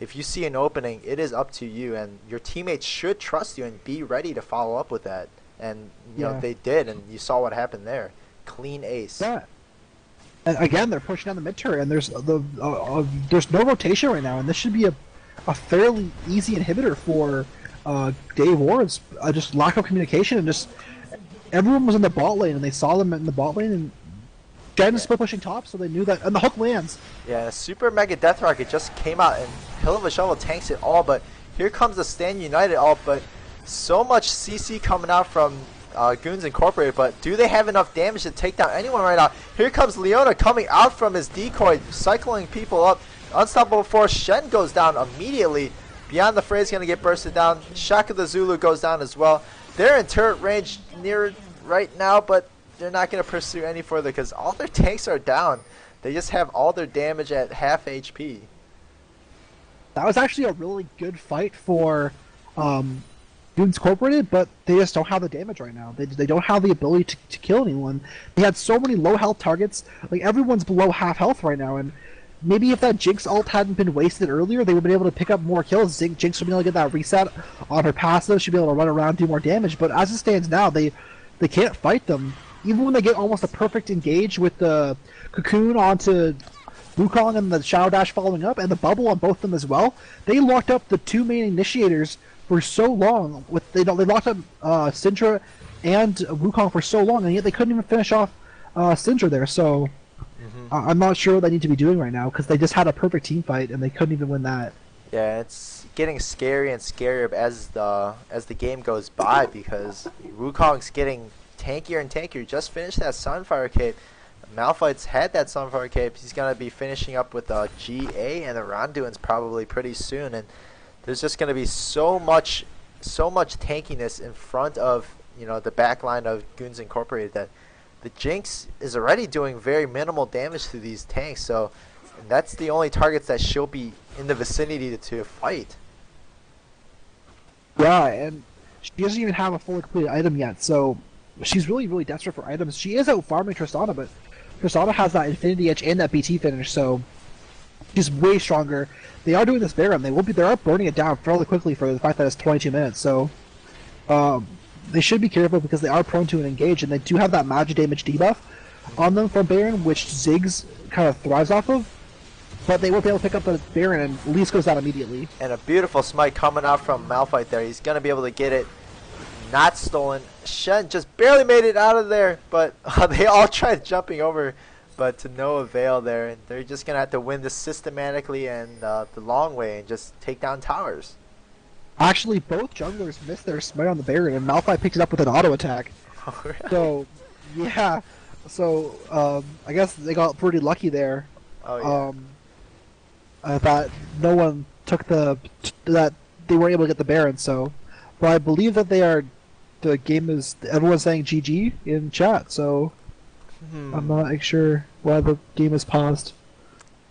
if you see an opening, it is up to you, and your teammates should trust you and be ready to follow up with that. And you know they did, and you saw what happened there. Clean ace. Yeah. And again, they're pushing down the mid turret, and there's no rotation right now, and this should be a fairly easy inhibitor for Dave Ward's just lack of communication, and just everyone was in the bot lane, and they saw them in the bot lane, and Jen is still pushing top, so they knew that, and the hook lands. Yeah, a super mega death rocket just came out, and Hill of a Shovel tanks it all, but here comes the Stand United ult, but so much CC coming out from Goons Incorporated, but do they have enough damage to take down anyone right now? Here comes Leona coming out from his decoy, cycling people up. Unstoppable Force, Shen goes down immediately. Beyond the Fray is going to get bursted down. Shaka the Zulu goes down as well. They're in turret range near right now, but they're not going to pursue any further because all their tanks are down. They just have all their damage at half HP. That was actually a really good fight for Goons Incorporated, but they just don't have the damage right now. They don't have the ability to kill anyone. They had so many low health targets. Like, everyone's below half health right now, and maybe if that Jinx ult hadn't been wasted earlier, they would have been able to pick up more kills. Jinx would be able to get that reset on her passive. She'd be able to run around, do more damage. But as it stands now, they can't fight them. Even when they get almost a perfect engage with the Cocoon onto Wukong and the Shadow Dash following up, and the bubble on both of them as well, they locked up the two main initiators for so long. They locked up Syndra and Wukong for so long, and yet they couldn't even finish off Syndra there. So I'm not sure what they need to be doing right now, because they just had a perfect team fight and they couldn't even win that. Yeah, it's getting scary and scarier as the game goes by, because Wukong's getting tankier and tankier. Just finished that Sunfire Cape. Malphite's had that Sunfire Cape. He's going to be finishing up with GA and the Ronduins probably pretty soon, and there's just going to be so much tankiness in front of, you know, the back line of Goons Incorporated that the Jinx is already doing very minimal damage to these tanks. So and that's the only targets that she'll be in the vicinity to fight. Yeah, and she doesn't even have a fully completed item yet, so she's really, really desperate for items. She is out farming Tristana, but Tristana has that Infinity Edge and that BT finish, so she's way stronger. They are doing this Baron. They are burning it down fairly quickly for the fact that it's 22 minutes, so they should be careful because they are prone to an engage, and they do have that magic damage debuff on them from Baron, which Ziggs kind of thrives off of. But they won't be able to pick up the Baron, and Lease goes down immediately. And a beautiful smite coming out from Malphite there. He's going to be able to get it not stolen. Shen just barely made it out of there, but they all tried jumping over, but to no avail there. And they're just going to have to win this systematically and the long way and just take down towers. Actually, both junglers missed their smite on the Baron, and Malphite picked it up with an auto attack. Oh, really? So, yeah. So, I guess they got pretty lucky there. Oh, yeah. I thought no one took that they weren't able to get the Baron, so. But I believe that the game is, everyone's saying GG in chat, so I'm not sure why the game is paused.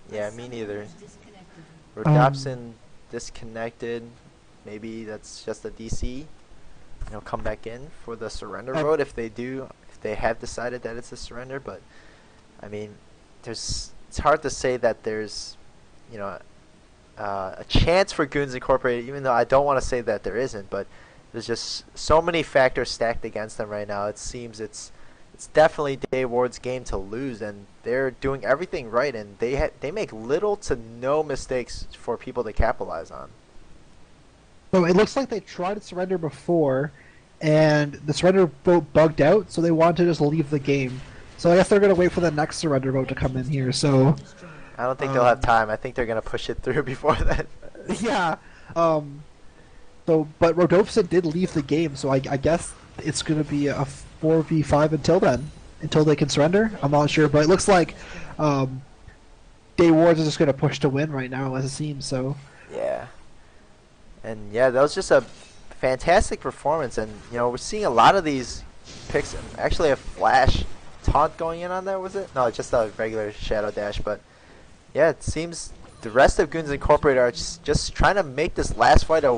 Yeah, me neither. Rodopsin disconnected. Maybe that's just a DC. You know, come back in for the surrender vote if they have decided that it's a surrender. But I mean, it's hard to say that there's, you know, a chance for Goons Incorporated, even though I don't want to say that there isn't. But there's just so many factors stacked against them right now. It seems it's definitely Dave Ward's game to lose, and they're doing everything right, and they make little to no mistakes for people to capitalize on. So it looks like they tried to surrender before, and the surrender vote bugged out, so they wanted to just leave the game. So I guess they're going to wait for the next surrender vote to come in here. So I don't think they'll have time. I think they're going to push it through before that. Yeah. So, but Rodolfson did leave the game, so I guess it's going to be a 4v5 until then, until they can surrender. I'm not sure, but it looks like Day Wars is just going to push to win right now, as it seems. So yeah. And yeah, that was just a fantastic performance, and you know, we're seeing a lot of these picks. Actually, a flash taunt going in on there, was it? No, just a regular shadow dash. But yeah, it seems the rest of Goons Incorporated are just trying to make this last fight a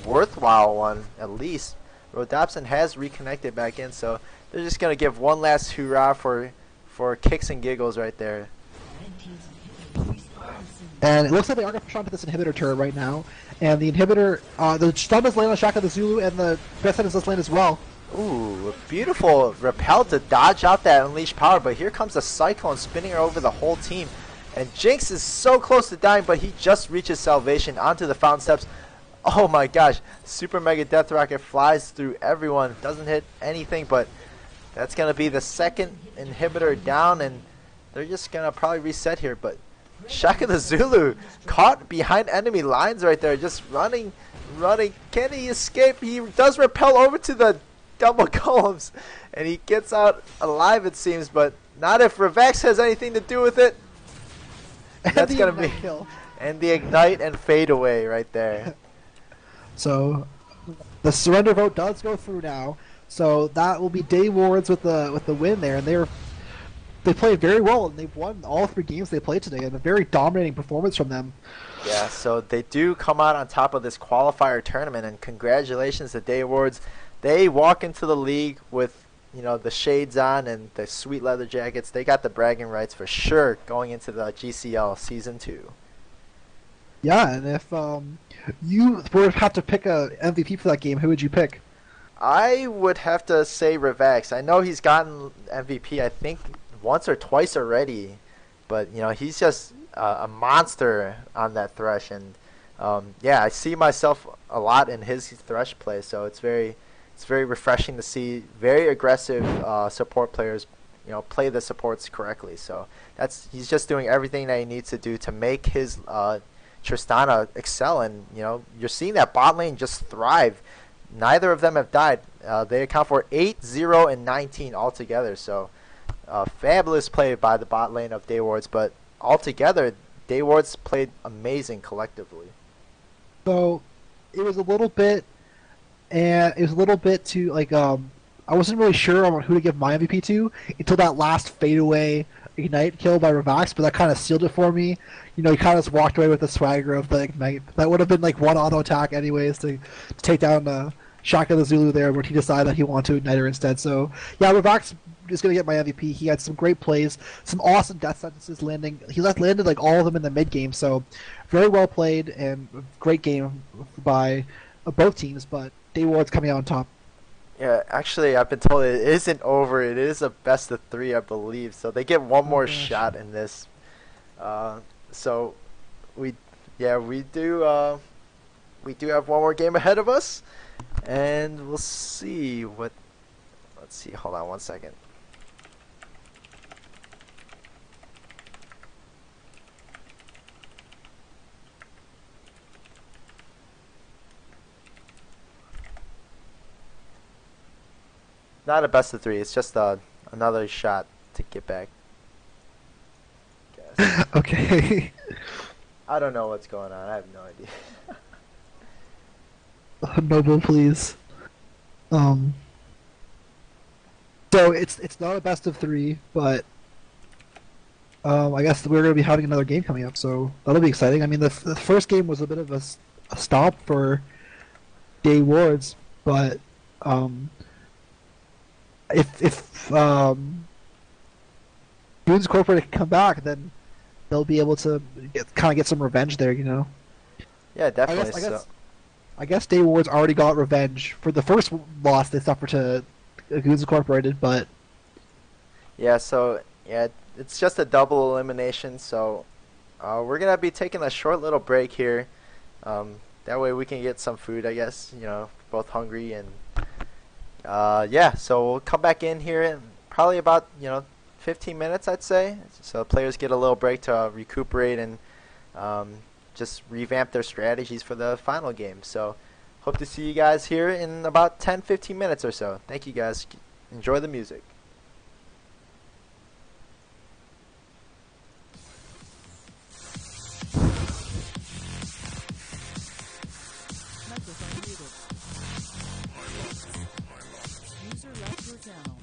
worthwhile one, at least. Rodopsin has reconnected back in, so they're just gonna give one last hurrah for kicks and giggles right there. And it looks like they are going to push onto this inhibitor turret right now. And the inhibitor, the stun is laying on Shaka the Zulu, and the best is this lane as well. Ooh, a beautiful repel to dodge out that unleashed power, but here comes the Cyclone spinning her over the whole team. And Jinx is so close to dying, but he just reaches salvation onto the fountain steps. Oh my gosh, Super Mega Death Rocket flies through everyone, doesn't hit anything, but that's going to be the second inhibitor down, and they're just going to probably reset here, but Shaka the Zulu caught behind enemy lines right there, just running. Can he escape? He does repel over to the double columns, and he gets out alive, it seems, but not if Revex has anything to do with it. And that's going to be kill. And the ignite and fade away right there. So the surrender vote does go through now. So that will be Day Wards with the win there, and they played very well, and they've won all 3 games they played today, and a very dominating performance from them. Yeah, so they do come out on top of this qualifier tournament, and congratulations to Day Wards. They walk into the league with, you know, the shades on and the sweet leather jackets. They got the bragging rights for sure going into the GCL Season 2. Yeah, and if you were to have to pick a MVP for that game, who would you pick? I would have to say Revex. I know he's gotten MVP, I think, once or twice already, but you know, he's just a monster on that Thresh, and yeah, I see myself a lot in his Thresh play, so it's very refreshing to see very aggressive support players, you know, play the supports correctly. So he's just doing everything that he needs to do to make his Tristana excel, and you know, you're seeing that bot lane just thrive. Neither of them have died. They account for 8, 0, and 19 altogether. So fabulous play by the bot lane of Daywards, but altogether, Daywards played amazing collectively. So it was a little bit too like I wasn't really sure on who to give my MVP to until that last fadeaway ignite kill by Revax, but that kind of sealed it for me. You know, he kind of just walked away with the swagger of the ignite. That would have been like one auto attack anyways to take down Shaka the Zulu there, but he decided that he wanted to ignite her instead. So yeah, Revax is going to get my MVP. He had some great plays, some awesome death sentences landing. He landed like all of them in the mid game, so very well played and great game by both teams, but Dayward's coming out on top. Yeah, actually, I've been told it isn't over. It is a best of 3, I believe. So they get one more shot in this. So we do have one more game ahead of us, and we'll see what. Let's see. Hold on one second. Not a best of 3. It's just another shot to get back. Okay. I don't know what's going on. I have no idea. Noble, please. So it's not a best of 3, but I guess we're going to be having another game coming up, so that'll be exciting. I mean, the first game was a bit of a stop for Day Wards, but if Goons Corporate can come back, then they'll be able to get some revenge there, you know. Yeah, definitely. I guess Day Wards already got revenge for the first loss they suffered to Goons Incorporated, but yeah, so yeah, it's just a double elimination. So we're gonna be taking a short little break here. That way we can get some food, I guess. You know, both hungry, and yeah. So we'll come back in here in probably about 15 minutes, I'd say. So players get a little break to recuperate and just revamp their strategies for the final game. So hope to see you guys here in about 10-15 minutes or so. Thank you guys. Enjoy the music. Microphone muted. User left your channel.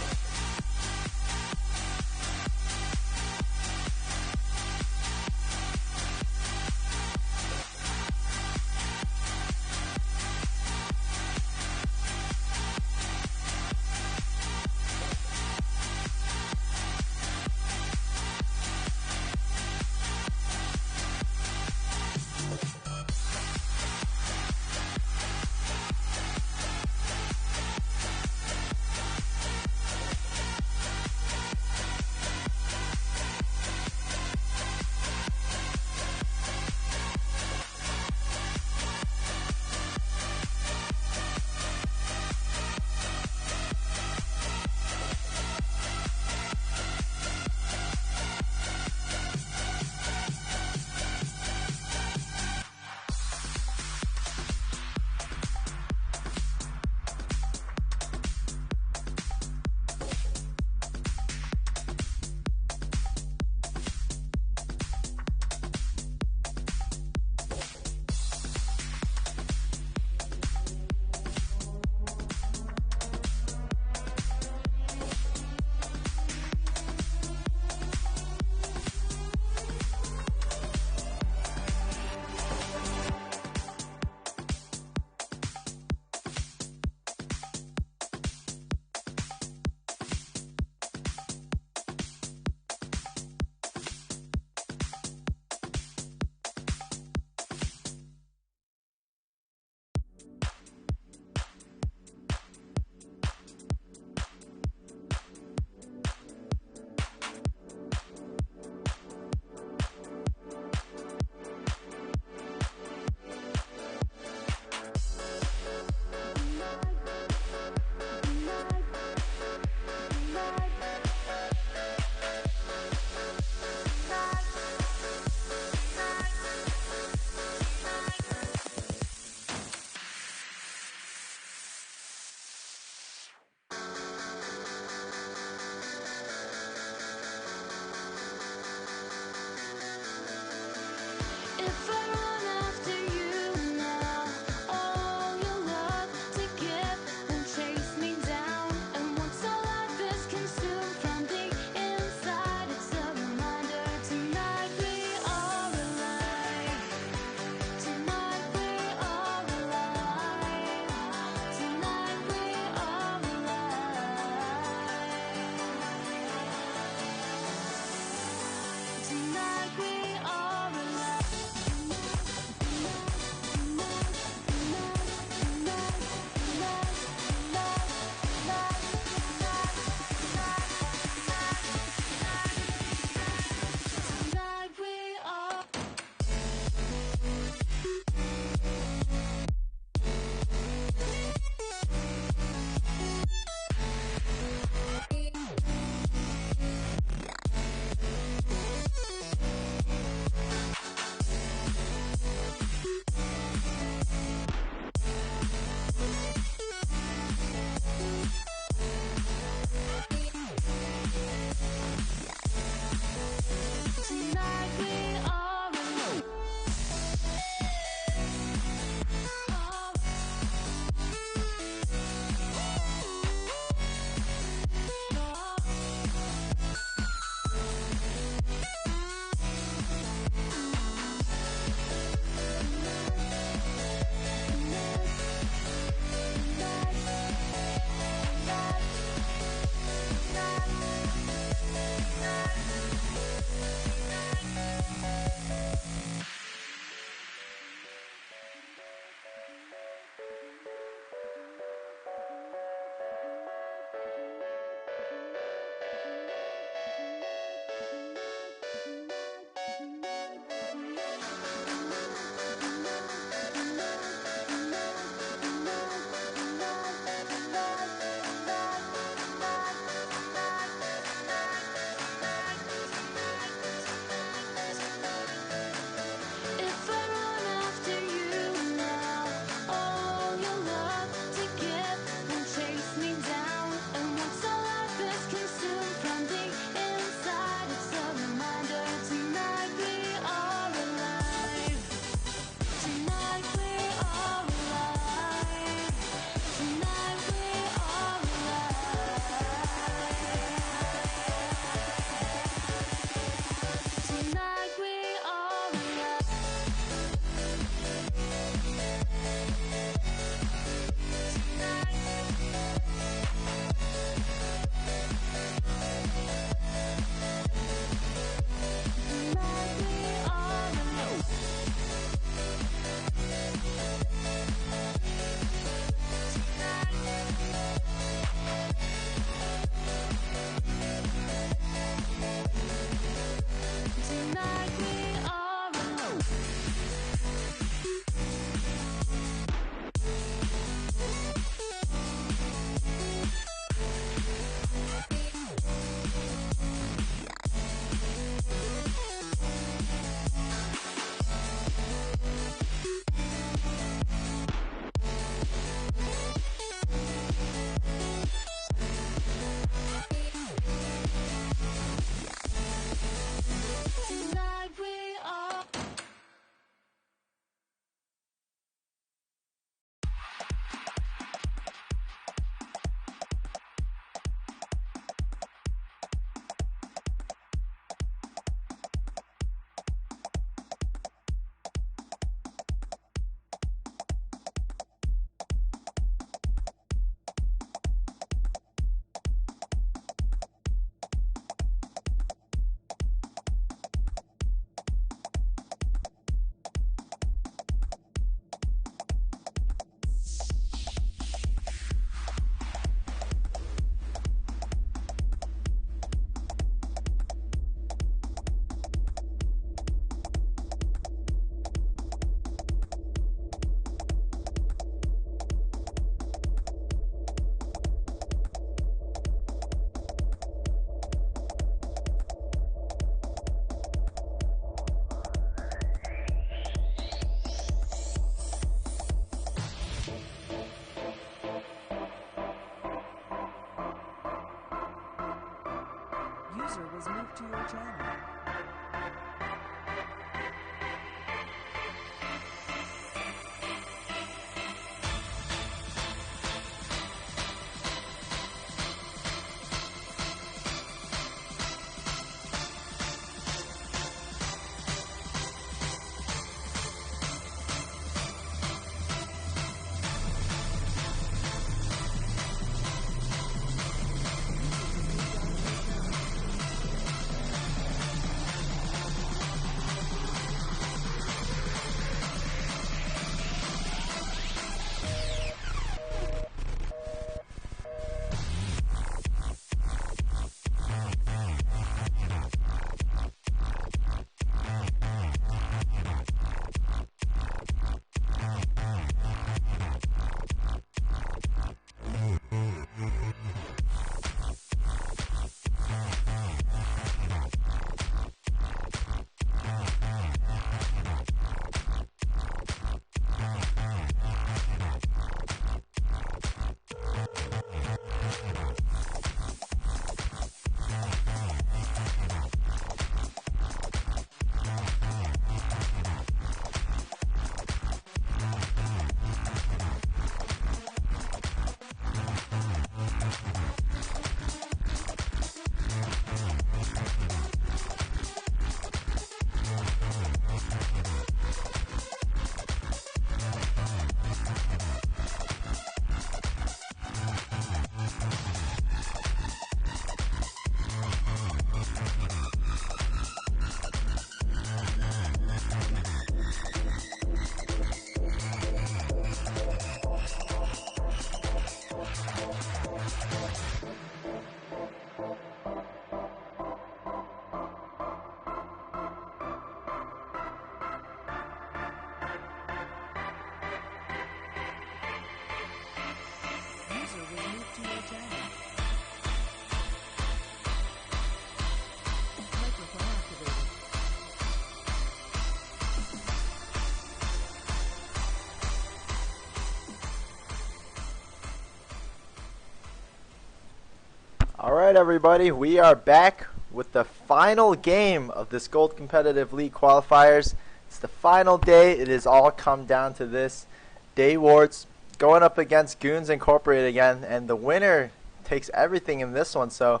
Alright everybody, we are back with the final game of this Gold Competitive League qualifiers. It's the final day. It has all come down to this. Day Wards going up against Goons Incorporated again, and the winner takes everything in this one. So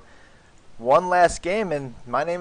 one last game, and my name